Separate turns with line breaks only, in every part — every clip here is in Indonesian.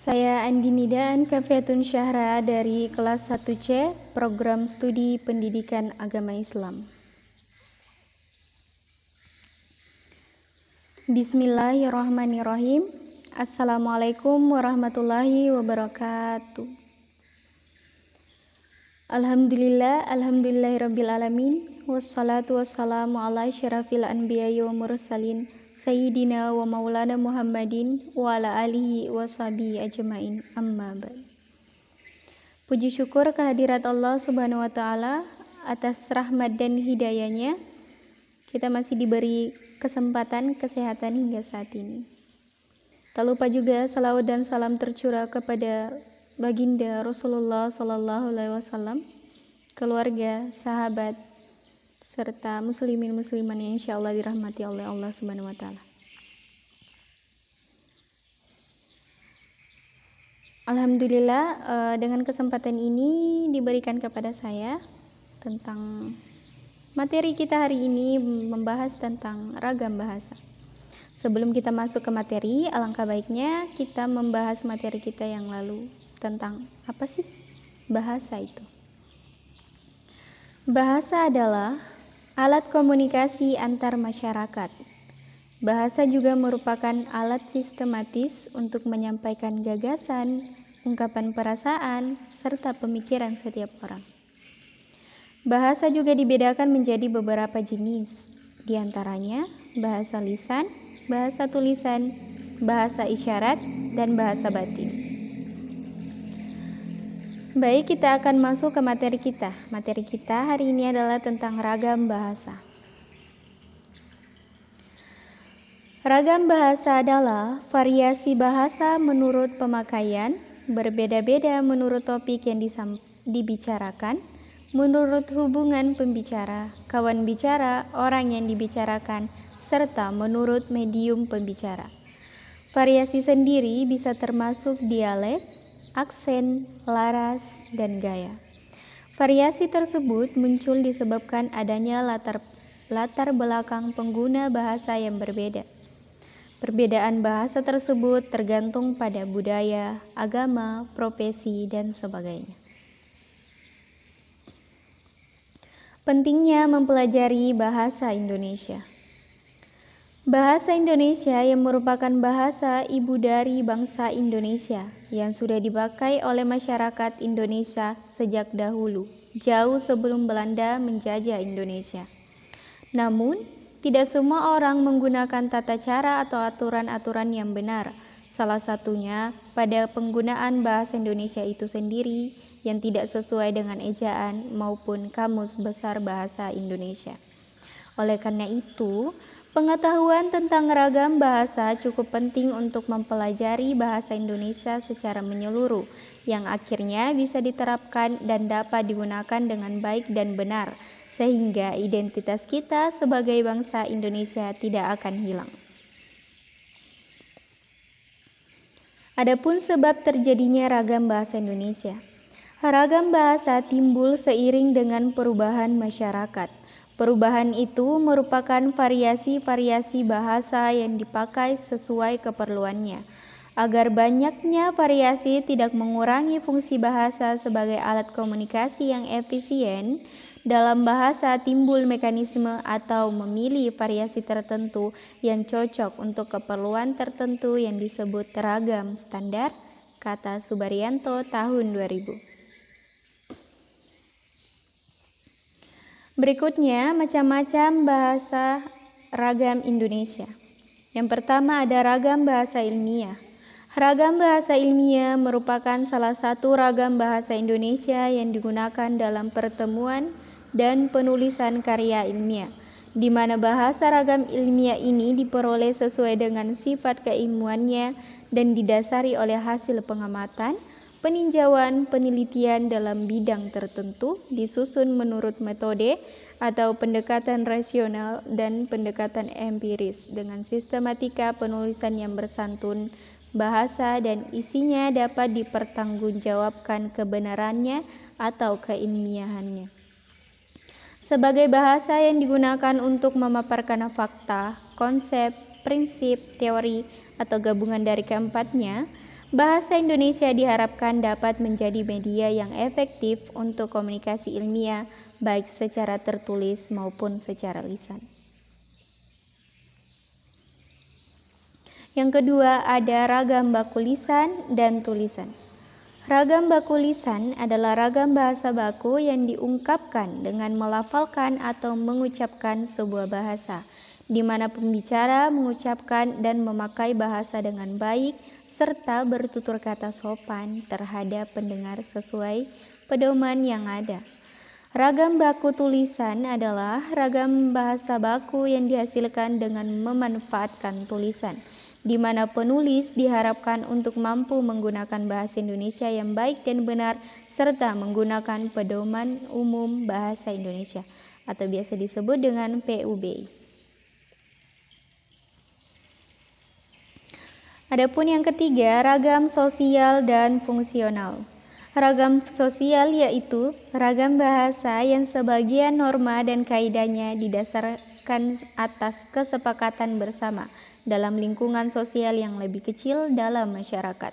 Saya Andi Nida Kafiatun Syahra dari kelas 1C Program Studi Pendidikan Agama Islam. Bismillahirrahmanirrahim. Assalamualaikum warahmatullahi wabarakatuh. Alhamdulillahirabbil alamin. Wassalatu wassalamu ala asyrafil anbiya'i wa mursalin Sayyidina wa maulana Muhammadin wa ala alihi wa sahbihi ajma'in, amma ba'd. Puji syukur kehadirat Allah subhanahu wa ta'ala atas rahmat dan hidayahnya. Kita masih diberi kesempatan, kesehatan hingga saat ini. Tak lupa juga salawat dan salam tercurah kepada baginda Rasulullah Sallallahu Alaihi Wasallam, keluarga, sahabat, serta muslimin musliman yang insya Allah dirahmati oleh Allah Subhanahu Wa Taala. Alhamdulillah, dengan kesempatan ini diberikan kepada saya tentang materi kita hari ini membahas tentang ragam bahasa. Sebelum kita masuk ke materi, alangkah baiknya kita membahas materi kita yang lalu tentang apa sih bahasa itu. Bahasa adalah alat komunikasi antar masyarakat. Bahasa juga merupakan alat sistematis untuk menyampaikan gagasan, ungkapan perasaan, serta pemikiran setiap orang. Bahasa juga dibedakan menjadi beberapa jenis, di antaranya bahasa lisan, bahasa tulisan, bahasa isyarat, dan bahasa batin. Baik, kita akan masuk ke materi kita. Materi kita hari ini adalah tentang ragam bahasa. Ragam bahasa adalah variasi bahasa menurut pemakaian, berbeda-beda menurut topik yang dibicarakan, menurut hubungan pembicara, kawan bicara, orang yang dibicarakan, serta menurut medium pembicara. Variasi sendiri bisa termasuk dialek, aksen, laras, dan gaya. Variasi tersebut muncul disebabkan adanya latar belakang pengguna bahasa yang berbeda. Perbedaan bahasa tersebut tergantung pada budaya, agama, profesi, dan sebagainya. Pentingnya mempelajari bahasa Indonesia. Bahasa Indonesia yang merupakan bahasa ibu dari bangsa Indonesia yang sudah dipakai oleh masyarakat Indonesia sejak dahulu, jauh sebelum Belanda menjajah Indonesia. Namun, tidak semua orang menggunakan tata cara atau aturan-aturan yang benar. Salah satunya pada penggunaan bahasa Indonesia itu sendiri yang tidak sesuai dengan ejaan maupun kamus besar bahasa Indonesia. Oleh karena itu, pengetahuan tentang ragam bahasa cukup penting untuk mempelajari bahasa Indonesia secara menyeluruh, yang akhirnya bisa diterapkan dan dapat digunakan dengan baik dan benar, sehingga identitas kita sebagai bangsa Indonesia tidak akan hilang. Adapun sebab terjadinya ragam bahasa Indonesia. Ragam bahasa timbul seiring dengan perubahan masyarakat. Perubahan itu merupakan variasi-variasi bahasa yang dipakai sesuai keperluannya. Agar banyaknya variasi tidak mengurangi fungsi bahasa sebagai alat komunikasi yang efisien, dalam bahasa timbul mekanisme atau memilih variasi tertentu yang cocok untuk keperluan tertentu yang disebut ragam standar, kata Subaryanto tahun 2000. Berikutnya, macam-macam bahasa ragam Indonesia. Yang pertama ada ragam bahasa ilmiah. Ragam bahasa ilmiah merupakan salah satu ragam bahasa Indonesia yang digunakan dalam pertemuan dan penulisan karya ilmiah, di mana bahasa ragam ilmiah ini diperoleh sesuai dengan sifat keilmuannya dan didasari oleh hasil pengamatan, peninjauan, penelitian dalam bidang tertentu, disusun menurut metode atau pendekatan rasional dan pendekatan empiris dengan sistematika penulisan yang bersantun, bahasa dan isinya dapat dipertanggungjawabkan kebenarannya atau keilmiahannya. Sebagai bahasa yang digunakan untuk memaparkan fakta, konsep, prinsip, teori, atau gabungan dari keempatnya, Bahasa Indonesia diharapkan dapat menjadi media yang efektif untuk komunikasi ilmiah, baik secara tertulis maupun secara lisan. Yang kedua, ada ragam baku lisan dan tulisan. Ragam baku lisan adalah ragam bahasa baku yang diungkapkan dengan melafalkan atau mengucapkan sebuah bahasa, di mana pembicara mengucapkan dan memakai bahasa dengan baik serta bertutur kata sopan terhadap pendengar sesuai pedoman yang ada. Ragam baku tulisan adalah ragam bahasa baku yang dihasilkan dengan memanfaatkan tulisan, di mana penulis diharapkan untuk mampu menggunakan bahasa Indonesia yang baik dan benar serta menggunakan pedoman umum bahasa Indonesia atau biasa disebut dengan PUBI. Adapun yang ketiga, ragam sosial dan fungsional. Ragam sosial yaitu ragam bahasa yang sebagian norma dan kaidahnya didasarkan atas kesepakatan bersama dalam lingkungan sosial yang lebih kecil dalam masyarakat.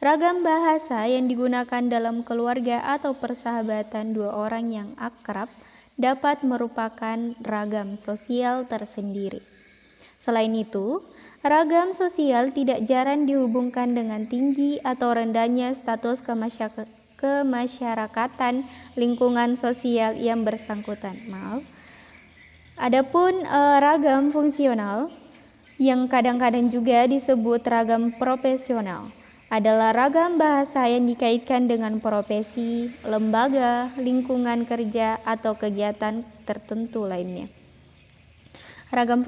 Ragam bahasa yang digunakan dalam keluarga atau persahabatan dua orang yang akrab dapat merupakan ragam sosial tersendiri. Selain itu, ragam sosial tidak jarang dihubungkan dengan tinggi atau rendahnya status kemasyarakatan lingkungan sosial yang bersangkutan. Adapun ragam fungsional yang kadang-kadang juga disebut ragam profesional adalah ragam bahasa yang dikaitkan dengan profesi, lembaga, lingkungan kerja, atau kegiatan tertentu lainnya. Ragam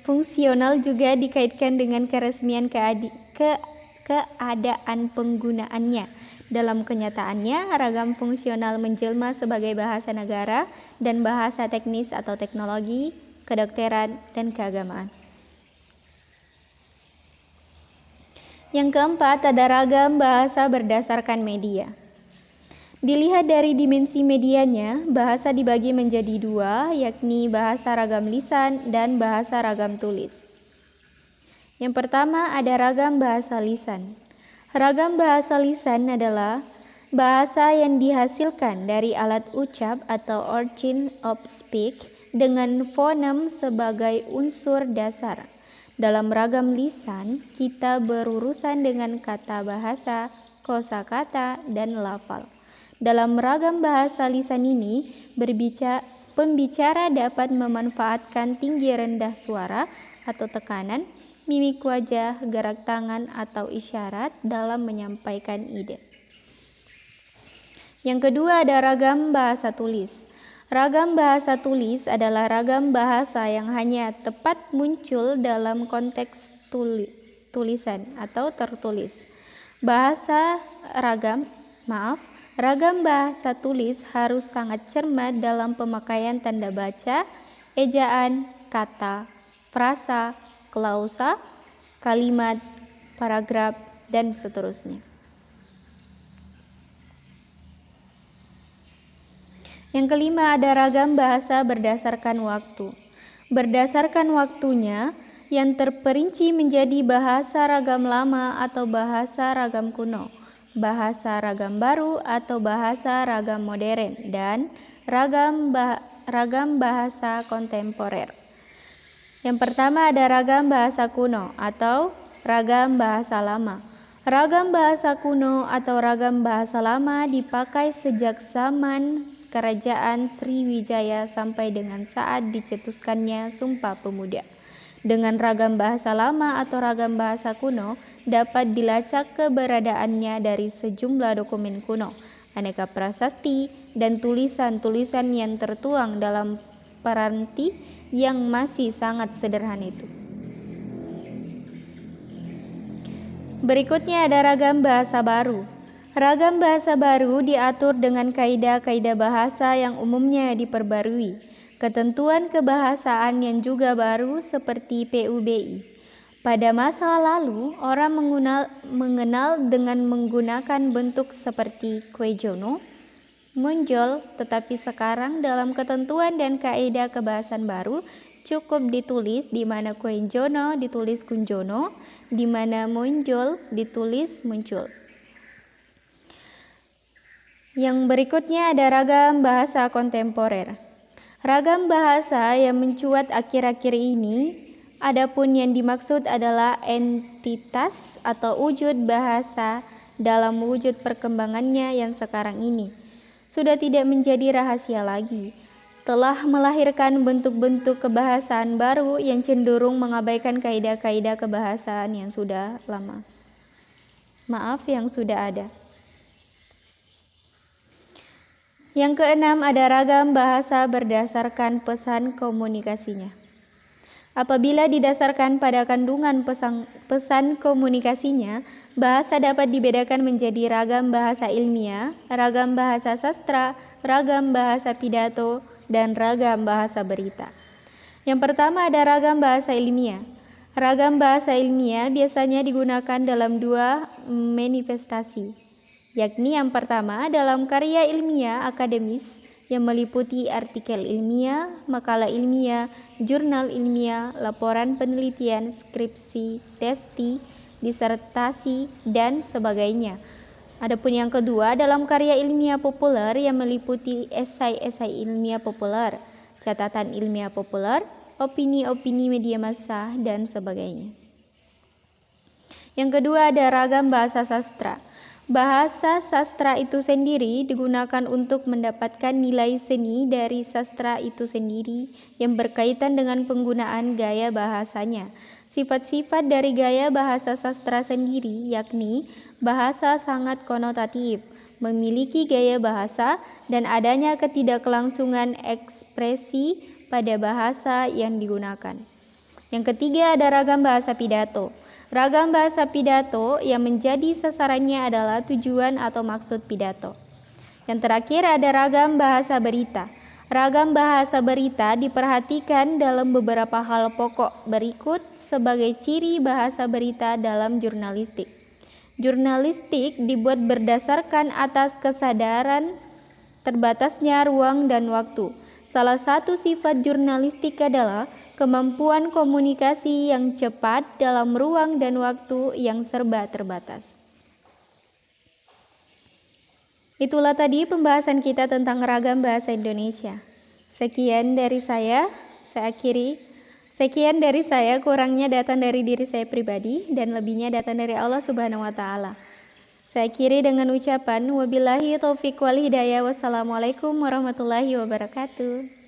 fungsional juga dikaitkan dengan keresmian keadaan penggunaannya. Dalam kenyataannya, ragam fungsional menjelma sebagai bahasa negara dan bahasa teknis atau teknologi, kedokteran, dan keagamaan. Yang keempat, ada ragam bahasa berdasarkan media. Dilihat dari dimensi medianya, bahasa dibagi menjadi dua, yakni bahasa ragam lisan dan bahasa ragam tulis. Yang pertama ada ragam bahasa lisan. Ragam bahasa lisan adalah bahasa yang dihasilkan dari alat ucap atau origin of speech dengan fonem sebagai unsur dasar. Dalam ragam lisan, kita berurusan dengan kata bahasa, kosakata, dan lafal. Dalam ragam bahasa lisan ini, pembicara dapat memanfaatkan tinggi rendah suara atau tekanan, mimik wajah, gerak tangan, atau isyarat dalam menyampaikan ide. Yang kedua ada ragam bahasa tulis. Ragam bahasa tulis adalah ragam bahasa yang hanya tepat muncul dalam konteks tulisan atau tertulis. Ragam bahasa tulis harus sangat cermat dalam pemakaian tanda baca, ejaan, kata, frasa, klausa, kalimat, paragraf, dan seterusnya. Yang kelima ada ragam bahasa berdasarkan waktu. Berdasarkan waktunya yang terperinci menjadi bahasa ragam lama atau bahasa ragam kuno, bahasa ragam baru atau bahasa ragam modern, dan ragam bahasa kontemporer. Yang pertama ada ragam bahasa kuno atau ragam bahasa lama. Ragam bahasa kuno atau ragam bahasa lama dipakai sejak zaman Kerajaan Sriwijaya sampai dengan saat dicetuskannya Sumpah Pemuda. Dengan ragam bahasa lama atau ragam bahasa kuno dapat dilacak keberadaannya dari sejumlah dokumen kuno, aneka prasasti, dan tulisan-tulisan yang tertuang dalam peranti yang masih sangat sederhana itu. Berikutnya ada ragam bahasa baru. Ragam bahasa baru diatur dengan kaidah-kaidah bahasa yang umumnya diperbarui, ketentuan kebahasaan yang juga baru seperti PUBI. Pada masa lalu, orang mengenal dengan menggunakan bentuk seperti kue jono, menjol, tetapi sekarang dalam ketentuan dan kaidah kebahasan baru cukup ditulis, di mana kuenjono ditulis kunjono, di mana muncul ditulis muncul. Yang berikutnya ada ragam bahasa kontemporer. Ragam bahasa yang mencuat akhir-akhir ini, adapun yang dimaksud adalah entitas atau wujud bahasa dalam wujud perkembangannya yang sekarang ini. Sudah tidak menjadi rahasia lagi, telah melahirkan bentuk-bentuk kebahasaan baru yang cenderung mengabaikan kaidah-kaidah kebahasaan yang sudah lama. Yang sudah ada. Yang keenam ada ragam bahasa berdasarkan pesan komunikasinya. Apabila didasarkan pada kandungan pesan komunikasinya, bahasa dapat dibedakan menjadi ragam bahasa ilmiah, ragam bahasa sastra, ragam bahasa pidato, dan ragam bahasa berita. Yang pertama ada ragam bahasa ilmiah. Ragam bahasa ilmiah biasanya digunakan dalam dua manifestasi, yakni yang pertama dalam karya ilmiah akademis yang meliputi artikel ilmiah, makalah ilmiah, jurnal ilmiah, laporan penelitian, skripsi, testi, disertasi, dan sebagainya. Adapun yang kedua dalam karya ilmiah populer yang meliputi esai-esai ilmiah populer, catatan ilmiah populer, opini-opini media massa, dan sebagainya. Yang kedua ada ragam bahasa sastra. Bahasa sastra itu sendiri digunakan untuk mendapatkan nilai seni dari sastra itu sendiri yang berkaitan dengan penggunaan gaya bahasanya. Sifat-sifat dari gaya bahasa sastra sendiri yakni bahasa sangat konotatif, memiliki gaya bahasa, dan adanya ketidakkelangsungan ekspresi pada bahasa yang digunakan. Yang ketiga ada ragam bahasa pidato. Ragam bahasa pidato yang menjadi sasarannya adalah tujuan atau maksud pidato. Yang terakhir ada ragam bahasa berita. Ragam bahasa berita diperhatikan dalam beberapa hal pokok berikut sebagai ciri bahasa berita dalam jurnalistik. Jurnalistik dibuat berdasarkan atas kesadaran terbatasnya ruang dan waktu. Salah satu sifat jurnalistik adalah kemampuan komunikasi yang cepat dalam ruang dan waktu yang serba terbatas. Itulah tadi pembahasan kita tentang ragam bahasa Indonesia. Sekian dari saya akhiri. Sekian dari saya, kurangnya datang dari diri saya pribadi dan lebihnya datang dari Allah Subhanahu wa taala. Saya akhiri dengan ucapan wabillahi taufiq wal hidayah. Wassalamualaikum warahmatullahi wabarakatuh.